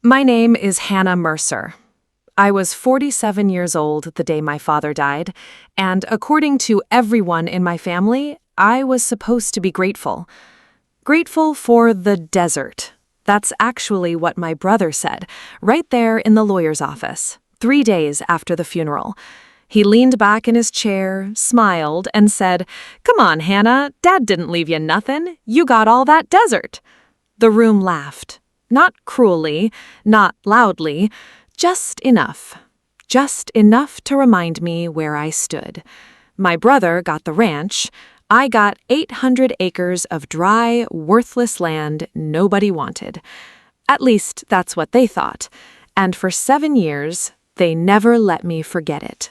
My name is Hannah Mercer. I was 47 years old the day my father died, and according to everyone in my family, I was supposed to be grateful. Grateful for the desert. That's actually what my brother said, right there in the lawyer's office, 3 days after the funeral. He leaned back in his chair, smiled, and said, "Come on, Hannah, Dad didn't leave you nothing. You got all that desert." The room laughed. Not cruelly, not loudly, just enough. Just enough to remind me where I stood. My brother got the ranch. I got 800 acres of dry, worthless land nobody wanted. At least that's what they thought. And for 7 years, they never let me forget it.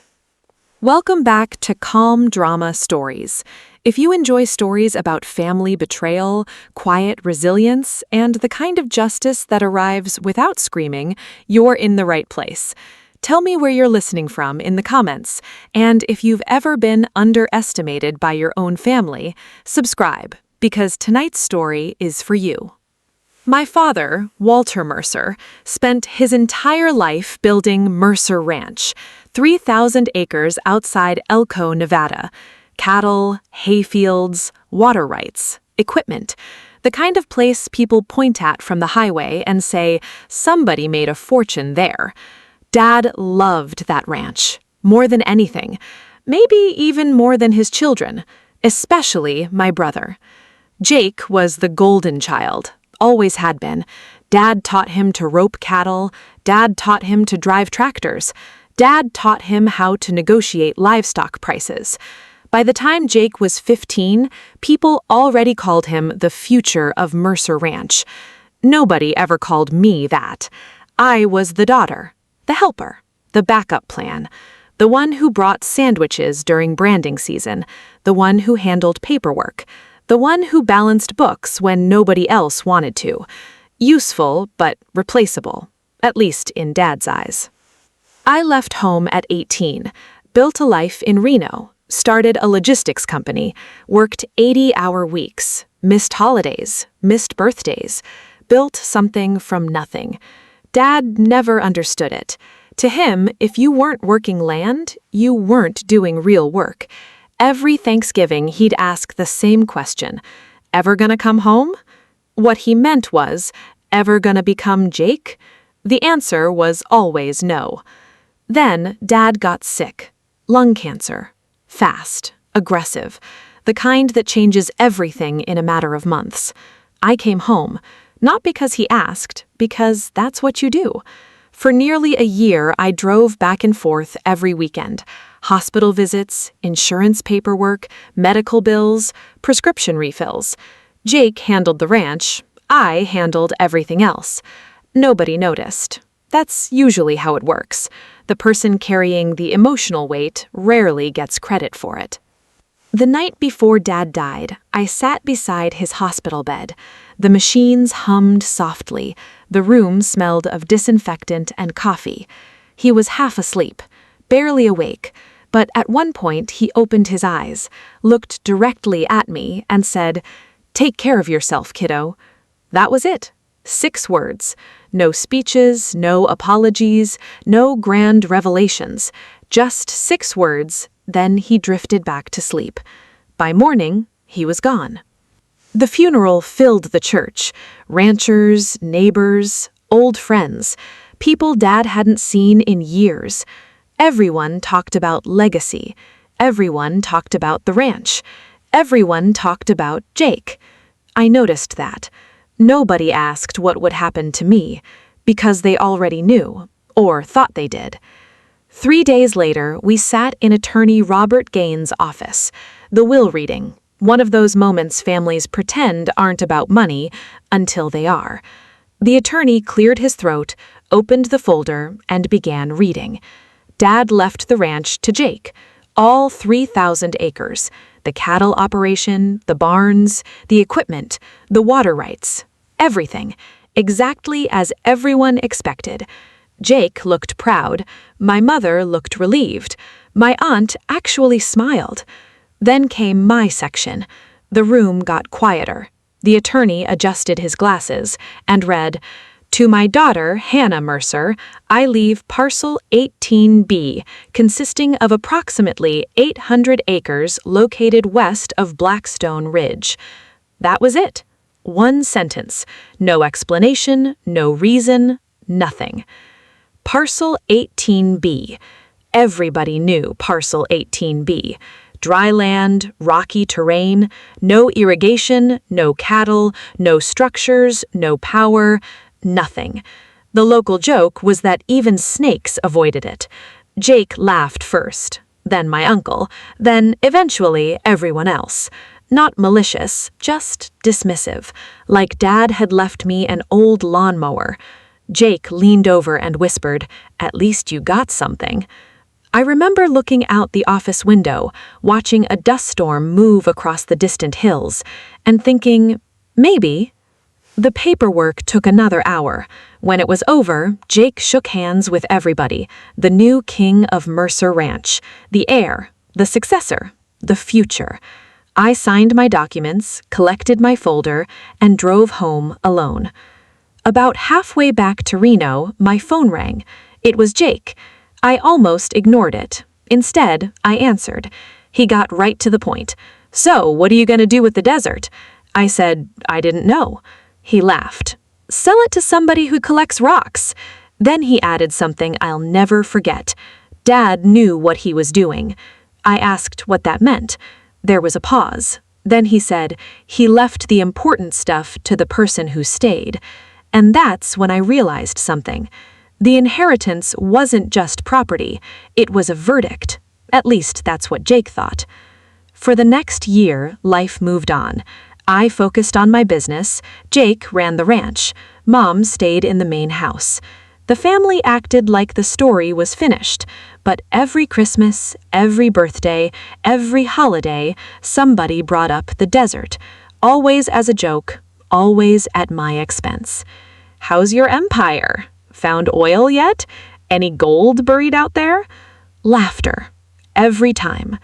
Welcome back to Calm Drama Stories. If you enjoy stories about family betrayal, quiet resilience, and the kind of justice that arrives without screaming, you're in the right place. Tell me where you're listening from in the comments, and if you've ever been underestimated by your own family, subscribe, because tonight's story is for you. My father, Walter Mercer, spent his entire life building Mercer Ranch, 3,000 acres outside Elko, Nevada. Cattle, hayfields, water rights, equipment. The kind of place people point at from the highway and say, somebody made a fortune there. Dad loved that ranch, more than anything. Maybe even more than his children, especially my brother. Jake was the golden child. Always had been. Dad taught him to rope cattle. Dad taught him to drive tractors. Dad taught him how to negotiate livestock prices. By the time Jake was 15, people already called him the future of Mercer Ranch. Nobody ever called me that. I was the daughter, the helper, the backup plan, the one who brought sandwiches during branding season, the one who handled paperwork, the one who balanced books when nobody else wanted to. Useful, but replaceable, at least in Dad's eyes. I left home at 18, built a life in Reno, started a logistics company, worked 80-hour weeks, missed holidays, missed birthdays, built something from nothing. Dad never understood it. To him, if you weren't working land, you weren't doing real work. Every Thanksgiving, he'd ask the same question, "Ever gonna come home?" What he meant was, "Ever gonna become Jake?" The answer was always no. Then Dad got sick. Lung cancer. Fast. Aggressive. The kind that changes everything in a matter of months. I came home. Not because he asked, because that's what you do. For nearly a year, I drove back and forth every weekend. Hospital visits, insurance paperwork, medical bills, prescription refills. Jake handled the ranch. I handled everything else. Nobody noticed. That's usually how it works. The person carrying the emotional weight rarely gets credit for it. The night before Dad died, I sat beside his hospital bed. The machines hummed softly. The room smelled of disinfectant and coffee. He was half asleep, barely awake, but at one point he opened his eyes, looked directly at me, and said, "Take care of yourself, kiddo." That was it. 6 words. No speeches, no apologies, no grand revelations. Just 6 words, then he drifted back to sleep. By morning, he was gone. The funeral filled the church. Ranchers, neighbors, old friends. People Dad hadn't seen in years. Everyone talked about legacy. Everyone talked about the ranch. Everyone talked about Jake. I noticed that. Nobody asked what would happen to me, because they already knew, or thought they did. 3 days later, we sat in attorney Robert Gaines' office. The will reading, one of those moments families pretend aren't about money until they are. The attorney cleared his throat, opened the folder, and began reading. Dad left the ranch to Jake, all 3,000 acres, the cattle operation, the barns, the equipment, the water rights, everything, exactly as everyone expected. Jake looked proud. My mother looked relieved. My aunt actually smiled. Then came my section. The room got quieter. The attorney adjusted his glasses and read, To my daughter, Hannah Mercer, I leave Parcel 18B, consisting of approximately 800 acres located west of Blackstone Ridge. That was it. One sentence. No explanation, no reason, nothing. Parcel 18B. Everybody knew Parcel 18B. Dry land, rocky terrain, no irrigation, no cattle, no structures, no power, nothing. The local joke was that even snakes avoided it. Jake laughed first, then my uncle, then eventually everyone else. Not malicious, just dismissive, like Dad had left me an old lawnmower. Jake leaned over and whispered, "At least you got something." I remember looking out the office window, watching a dust storm move across the distant hills, and thinking, maybe. The paperwork took another hour. When it was over, Jake shook hands with everybody, the new king of Mercer Ranch, the heir, the successor, the future. I signed my documents, collected my folder, and drove home alone. About halfway back to Reno, my phone rang. It was Jake. I almost ignored it. Instead, I answered. He got right to the point. "So, what are you going to do with the desert?" I said, "I didn't know." He laughed. "Sell it to somebody who collects rocks." Then he added something I'll never forget. Dad knew what he was doing. I asked what that meant. There was a pause. Then he said, he left the important stuff to the person who stayed. And that's when I realized something. The inheritance wasn't just property, it was a verdict. At least that's what Jake thought. For the next year, life moved on. I focused on my business, Jake ran the ranch, Mom stayed in the main house. The family acted like the story was finished, but every Christmas, every birthday, every holiday, somebody brought up the desert, always as a joke, always at my expense. "How's your empire? Found oil yet? Any gold buried out there?" Laughter. Every time.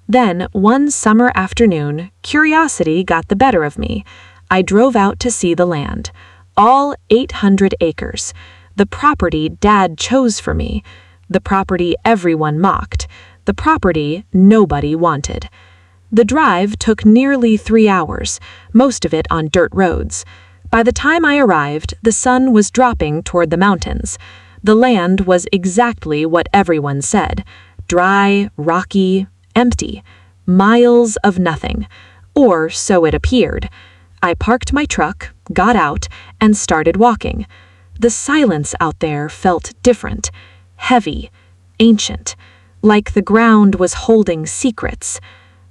Then, one summer afternoon, curiosity got the better of me. I drove out to see the land. All 800 acres. The property Dad chose for me. The property everyone mocked. The property nobody wanted. The drive took nearly 3 hours, most of it on dirt roads. By the time I arrived, the sun was dropping toward the mountains. The land was exactly what everyone said. Dry, rocky, empty. Miles of nothing. Or so it appeared. I parked my truck, got out, and started walking. The silence out there felt different. Heavy. Ancient. Like the ground was holding secrets.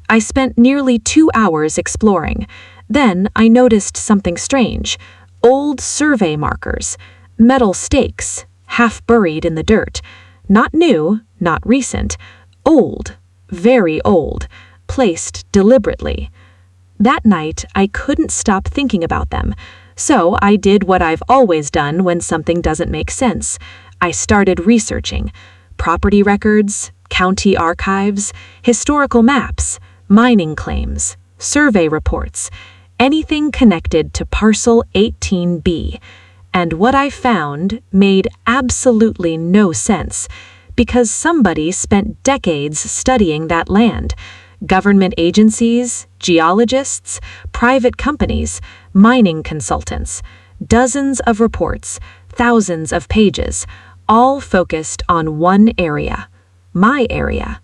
I spent nearly 2 hours exploring. Then I noticed something strange. Old survey markers. Metal stakes, half buried in the dirt. Not new, not recent. Old. Very old. Placed deliberately. That night, I couldn't stop thinking about them. So I did what I've always done when something doesn't make sense. I started researching. Property records, county archives, historical maps, mining claims, survey reports, anything connected to Parcel 18B. And what I found made absolutely no sense, because somebody spent decades studying that land. Government agencies, geologists, private companies, mining consultants, dozens of reports, thousands of pages, all focused on one area, my area.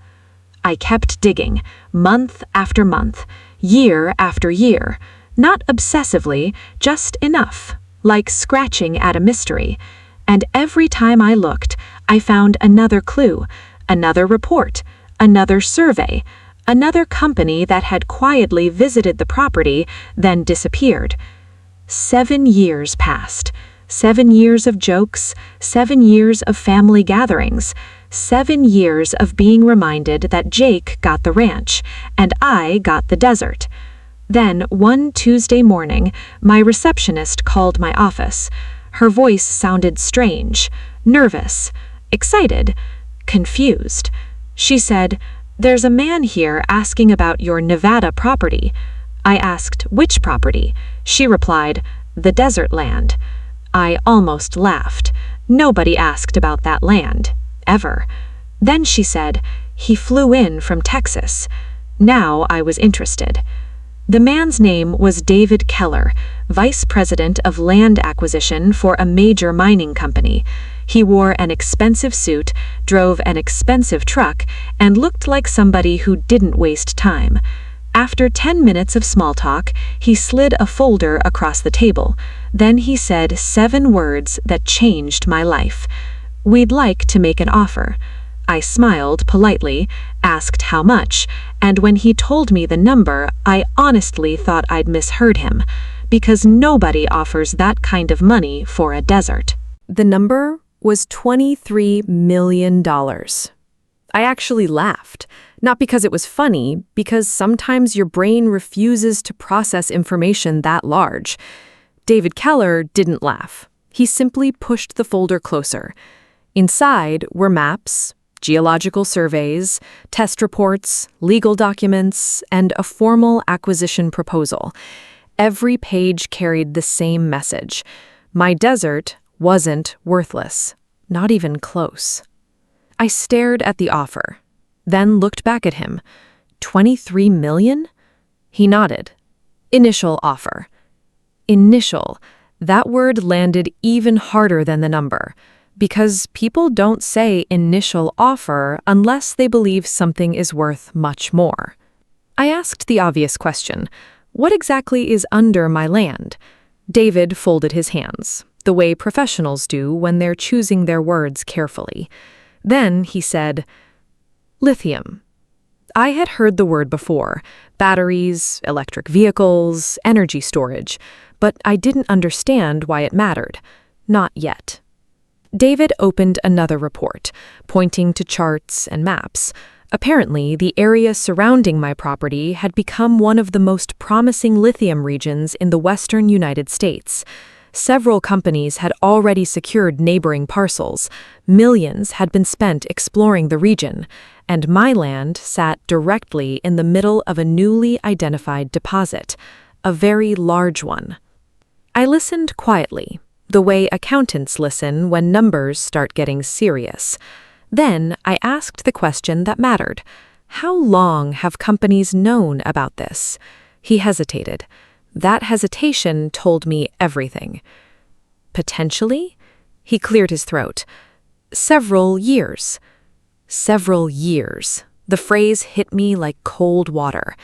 I kept digging, month after month, year after year, not obsessively, just enough, like scratching at a mystery. And every time I looked, I found another clue, another report, another survey, another company that had quietly visited the property, then disappeared. 7 years passed. 7 years of jokes, 7 years of family gatherings, 7 years of being reminded that Jake got the ranch, and I got the desert. Then, one Tuesday morning, my receptionist called my office. Her voice sounded strange, nervous, excited, confused. She said, "There's a man here asking about your Nevada property." I asked, "Which property?" She replied, "The desert land." I almost laughed. Nobody asked about that land, ever. Then she said, "He flew in from Texas." Now I was interested. The man's name was David Keller, vice president of land acquisition for a major mining company. He wore an expensive suit, drove an expensive truck, and looked like somebody who didn't waste time. After 10 minutes of small talk, he slid a folder across the table. Then he said 7 words that changed my life. "We'd like to make an offer." I smiled politely, asked how much, and when he told me the number, I honestly thought I'd misheard him, because nobody offers that kind of money for a desert. The number was $23 million. I actually laughed, not because it was funny, because sometimes your brain refuses to process information that large. David Keller didn't laugh. He simply pushed the folder closer. Inside were maps, geological surveys, test reports, legal documents, and a formal acquisition proposal. Every page carried the same message. My desert wasn't worthless, not even close. I stared at the offer, then looked back at him. 23 million? He nodded. Initial offer. Initial. That word landed even harder than the number, because people don't say initial offer unless they believe something is worth much more. I asked the obvious question, what exactly is under my land? David folded his hands, the way professionals do when they're choosing their words carefully. Then he said, lithium. I had heard the word before, batteries, electric vehicles, energy storage, but I didn't understand why it mattered. Not yet. David opened another report, pointing to charts and maps. Apparently, the area surrounding my property had become one of the most promising lithium regions in the western United States. Several companies had already secured neighboring parcels. Millions had been spent exploring the region, and my land sat directly in the middle of a newly identified deposit, a very large one. I listened quietly, the way accountants listen when numbers start getting serious. Then I asked the question that mattered. How long have companies known about this? He hesitated. That hesitation told me everything. Potentially? He cleared his throat. Several years. Several years. The phrase hit me like cold water.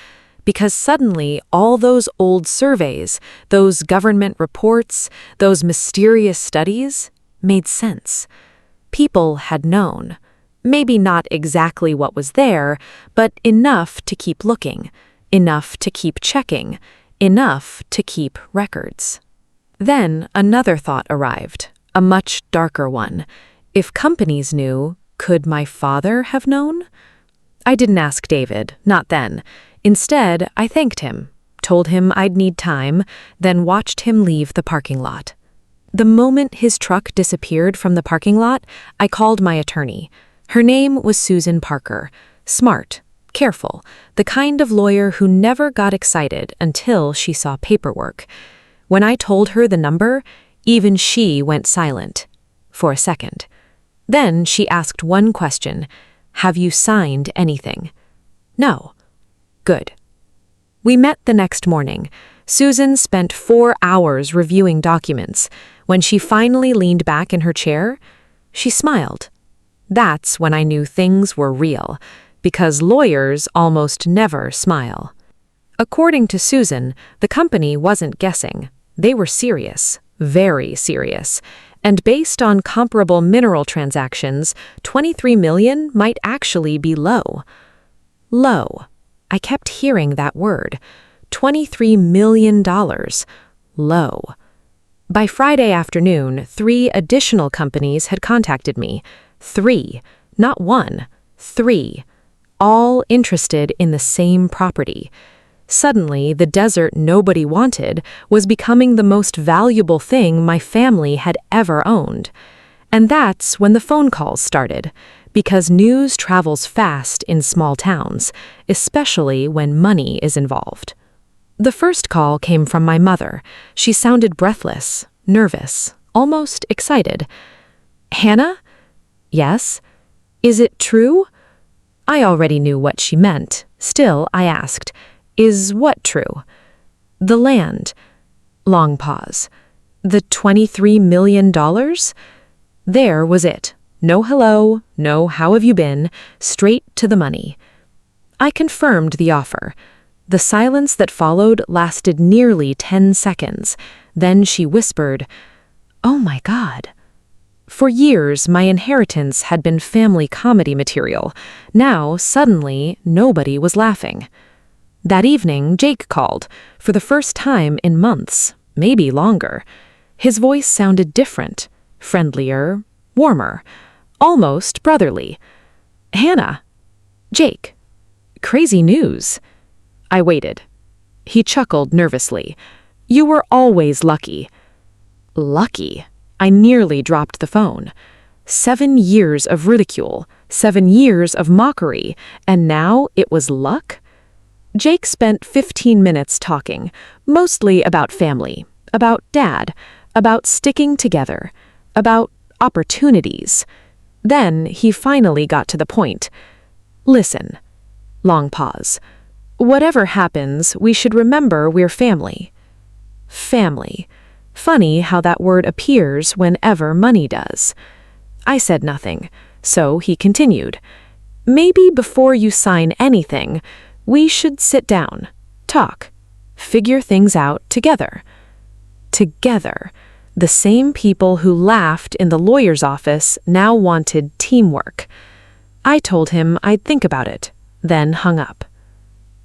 Because suddenly all those old surveys, those government reports, those mysterious studies made sense. People had known. Maybe not exactly what was there, but enough to keep looking, enough to keep checking, enough to keep records. Then another thought arrived, a much darker one. If companies knew, could my father have known? I didn't ask David, not then. Instead, I thanked him, told him I'd need time, then watched him leave the parking lot. The moment his truck disappeared from the parking lot, I called my attorney. Her name was Susan Parker. Smart, careful, the kind of lawyer who never got excited until she saw paperwork. When I told her the number, even she went silent. For a second. Then she asked one question. Have you signed anything? No. Good. We met the next morning. Susan spent 4 hours reviewing documents. When she finally leaned back in her chair, she smiled. That's when I knew things were real, because lawyers almost never smile. According to Susan, the company wasn't guessing. They were serious, very serious. And based on comparable mineral transactions, 23 million might actually be low. Low. I kept hearing that word. $23 million. Low. By Friday afternoon, 3 additional companies had contacted me. 3. Not 1. 3. All interested in the same property. Suddenly, the desert nobody wanted was becoming the most valuable thing my family had ever owned. And that's when the phone calls started, because news travels fast in small towns, especially when money is involved. The first call came from my mother. She sounded breathless, nervous, almost excited. "Hannah?" "Yes." "Is it true?" I already knew what she meant. Still, I asked, "Is what true?" "The land." Long pause. "The $23 million?" There was it. No hello, no how have you been, straight to the money. I confirmed the offer. The silence that followed lasted nearly 10 seconds. Then she whispered, "Oh my God." For years, my inheritance had been family comedy material. Now, suddenly, nobody was laughing. That evening, Jake called, for the first time in months, maybe longer. His voice sounded different, friendlier, warmer, almost brotherly. "Hannah." "Jake." "Crazy news." I waited. He chuckled nervously. "You were always lucky." Lucky? I nearly dropped the phone. 7 years of ridicule, 7 years of mockery, and now it was luck? Jake spent 15 minutes talking, mostly about family, about Dad, about sticking together, about opportunities. Then he finally got to the point. "Listen." Long pause. "Whatever happens, we should remember we're family." Family. Funny how that word appears whenever money does. I said nothing, so he continued. "Maybe before you sign anything, we should sit down, talk, figure things out together." Together. The same people who laughed in the lawyer's office now wanted teamwork. I told him I'd think about it, then hung up.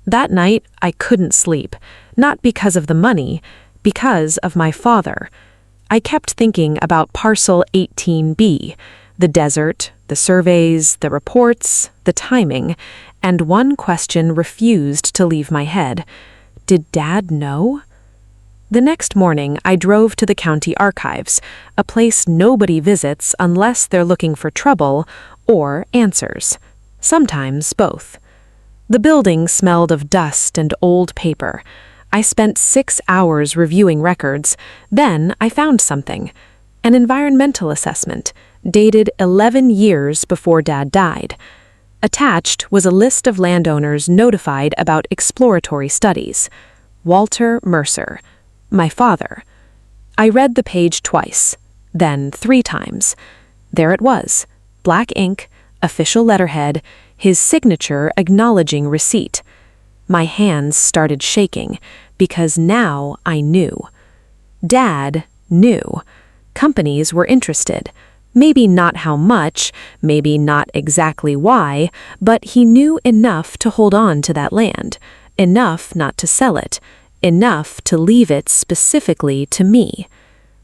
That night, I couldn't sleep, not because of the money, because of my father. I kept thinking about Parcel 18B, the desert, the surveys, the reports, the timing, and one question refused to leave my head. Did Dad know? The next morning, I drove to the county archives, a place nobody visits unless they're looking for trouble or answers. Sometimes both. The building smelled of dust and old paper. I spent 6 hours reviewing records. Then I found something. An environmental assessment, dated 11 years before Dad died. Attached was a list of landowners notified about exploratory studies. Walter Mercer, my father. I read the page twice, then 3 times. There it was, black ink, official letterhead, his signature acknowledging receipt. My hands started shaking, because now I knew. Dad knew. Companies were interested. Maybe not how much, maybe not exactly why, but he knew enough to hold on to that land, enough not to sell it, enough to leave it specifically to me.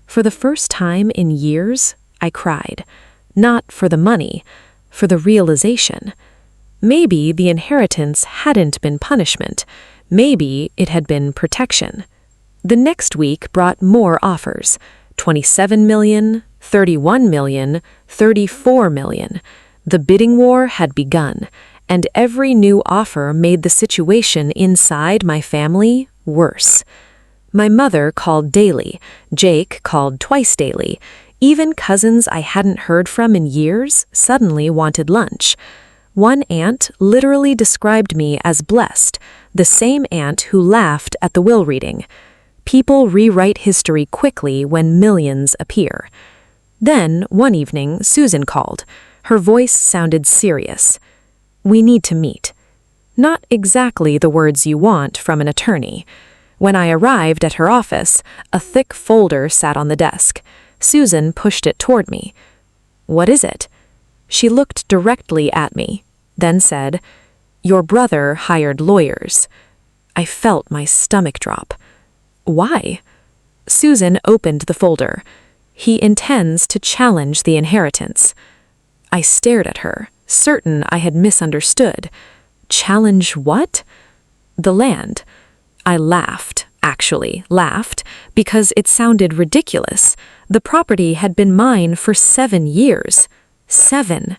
For the first time in years, I cried. Not for the money, for the realization. Maybe the inheritance hadn't been punishment. Maybe it had been protection. The next week brought more offers. 27 million, 31 million, 34 million. The bidding war had begun, and every new offer made the situation inside my family worse. My mother called daily. Jake called twice daily. Even cousins I hadn't heard from in years suddenly wanted lunch. One aunt literally described me as blessed, the same aunt who laughed at the will reading. People rewrite history quickly when millions appear. Then, one evening, Susan called. Her voice sounded serious. "We need to meet." Not exactly the words you want from an attorney. When I arrived at her office, a thick folder sat on the desk. Susan pushed it toward me. "What is it?" She looked directly at me, then said, "Your brother hired lawyers." I felt my stomach drop. "Why?" Susan opened the folder. "He intends to challenge the inheritance." I stared at her, certain I had misunderstood. Challenge what? The land. I laughed, actually laughed, because it sounded ridiculous. The property had been mine for 7 years. 7.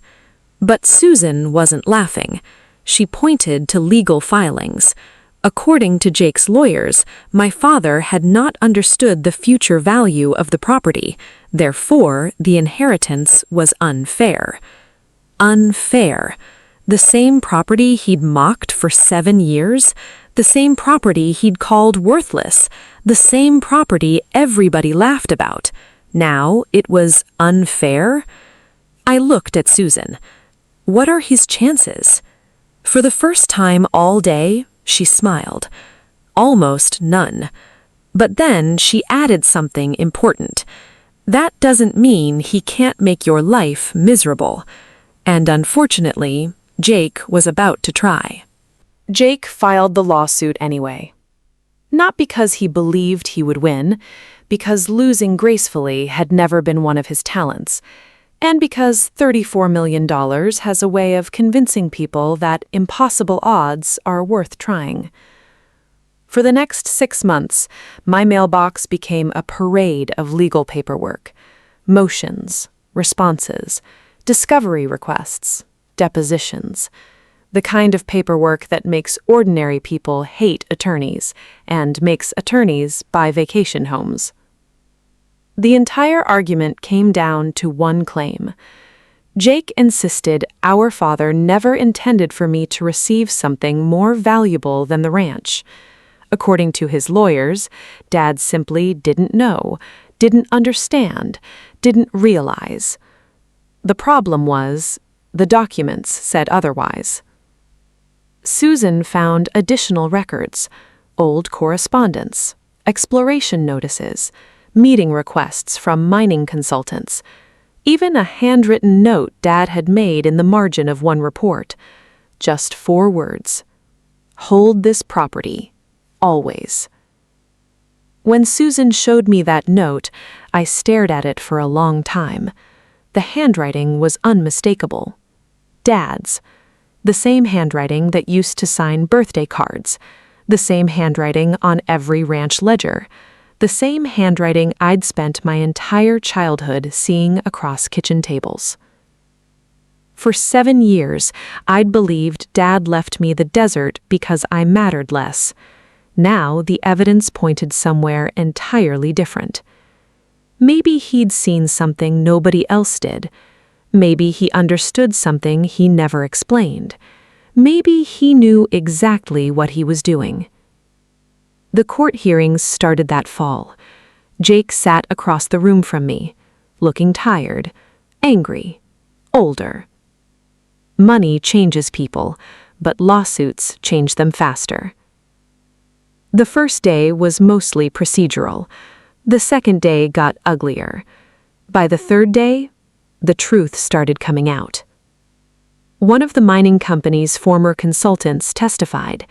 But Susan wasn't laughing. She pointed to legal filings. According to Jake's lawyers, my father had not understood the future value of the property. Therefore, the inheritance was unfair. Unfair. The same property he'd mocked for 7 years, the same property he'd called worthless, the same property everybody laughed about. Now it was unfair? I looked at Susan. What are his chances? For the first time all day, she smiled. Almost none. But then she added something important. That doesn't mean he can't make your life miserable. And unfortunately, Jake was about to try. Jake filed the lawsuit anyway. Not because he believed he would win, because losing gracefully had never been one of his talents, and because $34 million has a way of convincing people that impossible odds are worth trying. For the next 6 months, my mailbox became a parade of legal paperwork. Motions, responses, discovery requests, depositions. The kind of paperwork that makes ordinary people hate attorneys and makes attorneys buy vacation homes. The entire argument came down to one claim. Jake insisted our father never intended for me to receive something more valuable than the ranch. According to his lawyers, Dad simply didn't know, didn't understand, didn't realize. The problem was, the documents said otherwise. Susan found additional records, old correspondence, exploration notices, meeting requests from mining consultants, even a handwritten note Dad had made in the margin of one report. Just 4 words. Hold this property. Always. When Susan showed me that note, I stared at it for a long time. The handwriting was unmistakable. Dad's. The same handwriting that used to sign birthday cards. The same handwriting on every ranch ledger. The same handwriting I'd spent my entire childhood seeing across kitchen tables. For 7 years, I'd believed Dad left me the desert because I mattered less. Now the evidence pointed somewhere entirely different. Maybe he'd seen something nobody else did. Maybe he understood something he never explained. Maybe he knew exactly what he was doing. The court hearings started that fall. Jake sat across the room from me, looking tired, angry, older. Money changes people, but lawsuits change them faster. The first day was mostly procedural. The second day got uglier. By the third day, the truth started coming out. One of the mining company's former consultants testified.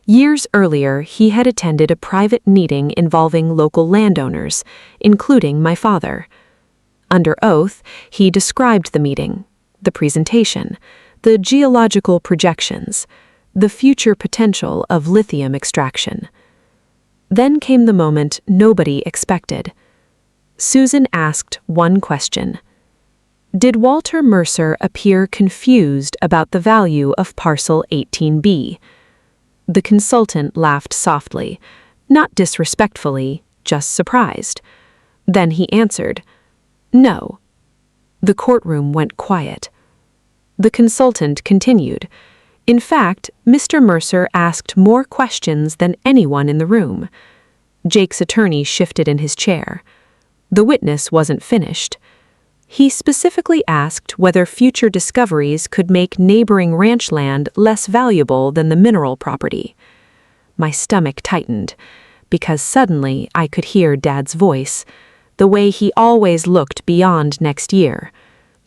Years earlier, he had attended a private meeting involving local landowners, including my father. Under oath, he described the meeting, the presentation, the geological projections, the future potential of lithium extraction. Then came the moment nobody expected. Susan asked one question. Did Walter Mercer appear confused about the value of parcel 18B? The consultant laughed softly, not disrespectfully, just surprised. Then he answered, No. The courtroom went quiet. The consultant continued. In fact, Mr. Mercer asked more questions than anyone in the room. Jake's attorney shifted in his chair. The witness wasn't finished. He specifically asked whether future discoveries could make neighboring ranch land less valuable than the mineral property. My stomach tightened, because suddenly I could hear Dad's voice, the way he always looked beyond next year,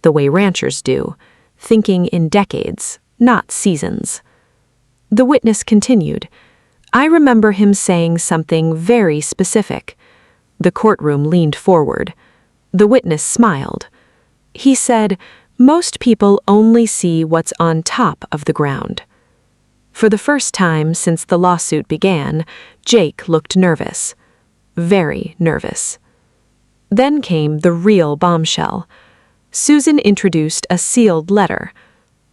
the way ranchers do, thinking in decades, not seasons. The witness continued. I remember him saying something very specific. The courtroom leaned forward. The witness smiled. He said, most people only see what's on top of the ground. For the first time since the lawsuit began, Jake looked nervous. Very nervous. Then came the real bombshell. Susan introduced a sealed letter,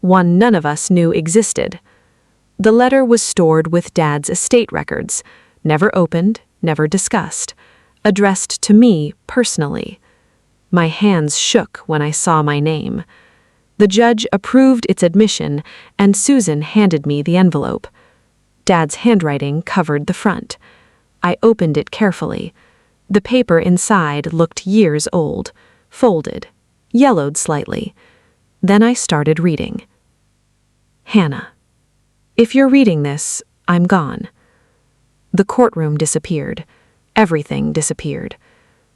one none of us knew existed. The letter was stored with Dad's estate records, never opened, never discussed, addressed to me personally. My hands shook when I saw my name. The judge approved its admission, and Susan handed me the envelope. Dad's handwriting covered the front. I opened it carefully. The paper inside looked years old, folded, yellowed slightly. Then I started reading. Hannah, if you're reading this, I'm gone. The courtroom disappeared. Everything disappeared.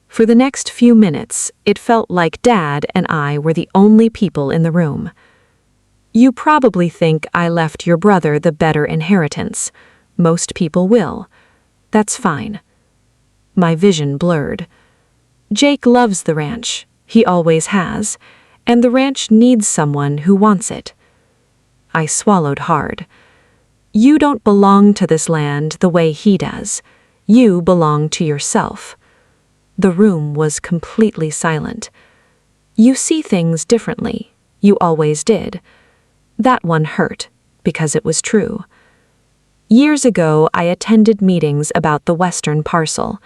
For the next few minutes, it felt like Dad and I were the only people in the room. You probably think I left your brother the better inheritance. Most people will. That's fine. My vision blurred. Jake loves the ranch. He always has. And the ranch needs someone who wants it. I swallowed hard. You don't belong to this land the way he does. You belong to yourself. The room was completely silent. You see things differently. You always did. That one hurt, because it was true. Years ago, I attended meetings about the western parcel.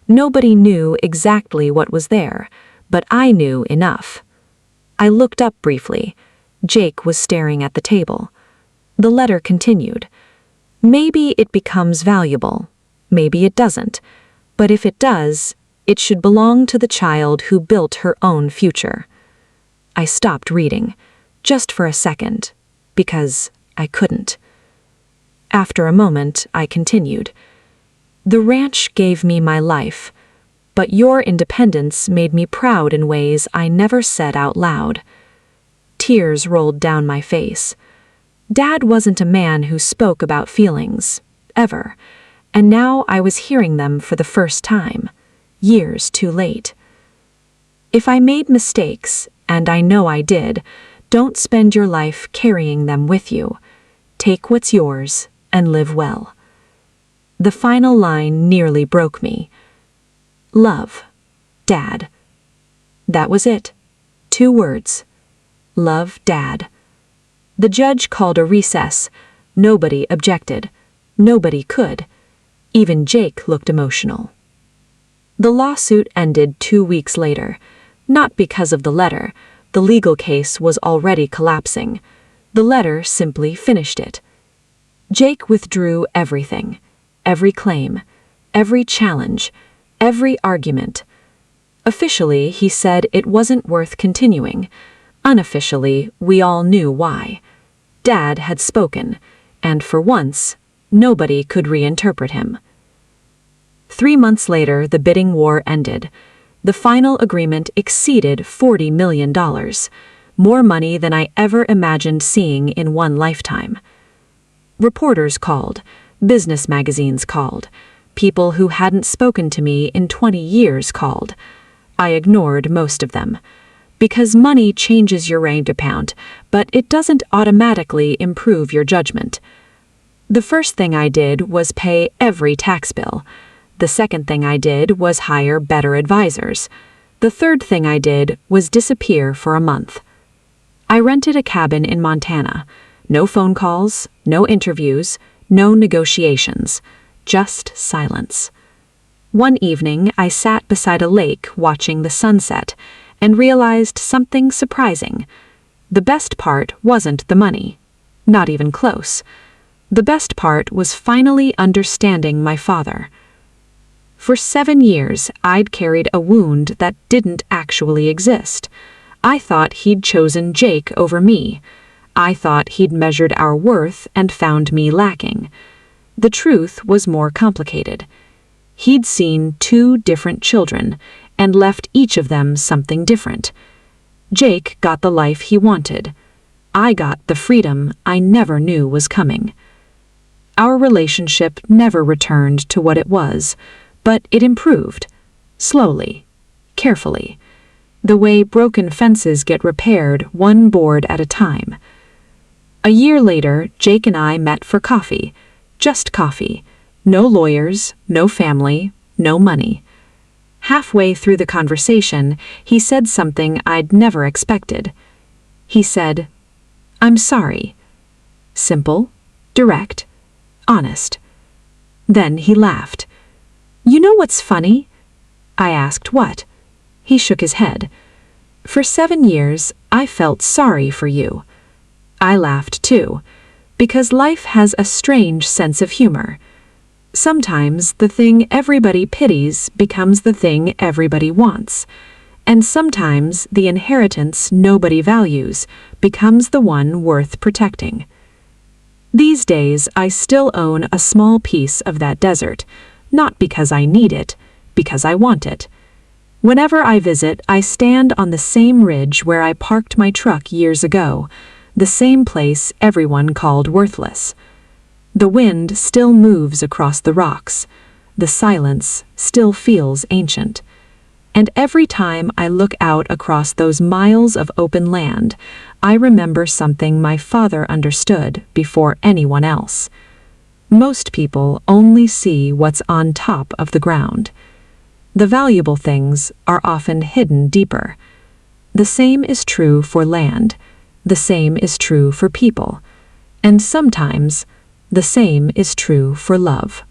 Nobody knew exactly what was there, but I knew enough. I looked up briefly. Jake was staring at the table. The letter continued. Maybe it becomes valuable. Maybe it doesn't. But if it does, it should belong to the child who built her own future. I stopped reading, just for a second, because I couldn't. After a moment, I continued. The ranch gave me my life, but your independence made me proud in ways I never said out loud. Tears rolled down my face. Dad wasn't a man who spoke about feelings, ever, and now I was hearing them for the first time, years too late. If I made mistakes, and I know I did, don't spend your life carrying them with you. Take what's yours and live well. The final line nearly broke me. Love, Dad. That was it. 2 words. Love, Dad. The judge called a recess. Nobody objected. Nobody could. Even Jake looked emotional. The lawsuit ended 2 weeks later. Not because of the letter. The legal case was already collapsing. The letter simply finished it. Jake withdrew everything. Every claim. Every challenge. Every argument. Officially, he said it wasn't worth continuing. Unofficially, we all knew why. Dad had spoken, and for once, nobody could reinterpret him. 3 months later, the bidding war ended. The final agreement exceeded $40 million, more money than I ever imagined seeing in one lifetime. Reporters called, business magazines called, people who hadn't spoken to me in 20 years called. I ignored most of them. Because money changes your range account, but it doesn't automatically improve your judgment. The first thing I did was pay every tax bill. The second thing I did was hire better advisors. The third thing I did was disappear for a month. I rented a cabin in Montana. No phone calls, no interviews, no negotiations. Just silence. One evening, I sat beside a lake watching the sunset and realized something surprising. The best part wasn't the money. Not even close. The best part was finally understanding my father. For 7 years, I'd carried a wound that didn't actually exist. I thought he'd chosen Jake over me. I thought he'd measured our worth and found me lacking. The truth was more complicated. He'd seen 2 different children and left each of them something different. Jake got the life he wanted. I got the freedom I never knew was coming. Our relationship never returned to what it was, but it improved. Slowly. Carefully. The way broken fences get repaired one board at a time. A year later, Jake and I met for coffee. Just coffee. No lawyers, no family, no money. Halfway through the conversation, he said something I'd never expected. He said, "I'm sorry." Simple, direct, honest. Then he laughed. "You know what's funny?" I asked what. He shook his head. For 7 years, I felt sorry for you. I laughed too, because life has a strange sense of humor. Sometimes the thing everybody pities becomes the thing everybody wants, and sometimes the inheritance nobody values becomes the one worth protecting. These days, I still own a small piece of that desert, not because I need it, because I want it. Whenever I visit, I stand on the same ridge where I parked my truck years ago, the same place everyone called worthless. The wind still moves across the rocks. The silence still feels ancient. And every time I look out across those miles of open land, I remember something my father understood before anyone else. Most people only see what's on top of the ground. The valuable things are often hidden deeper. The same is true for land. The same is true for people. And sometimes, the same is true for love.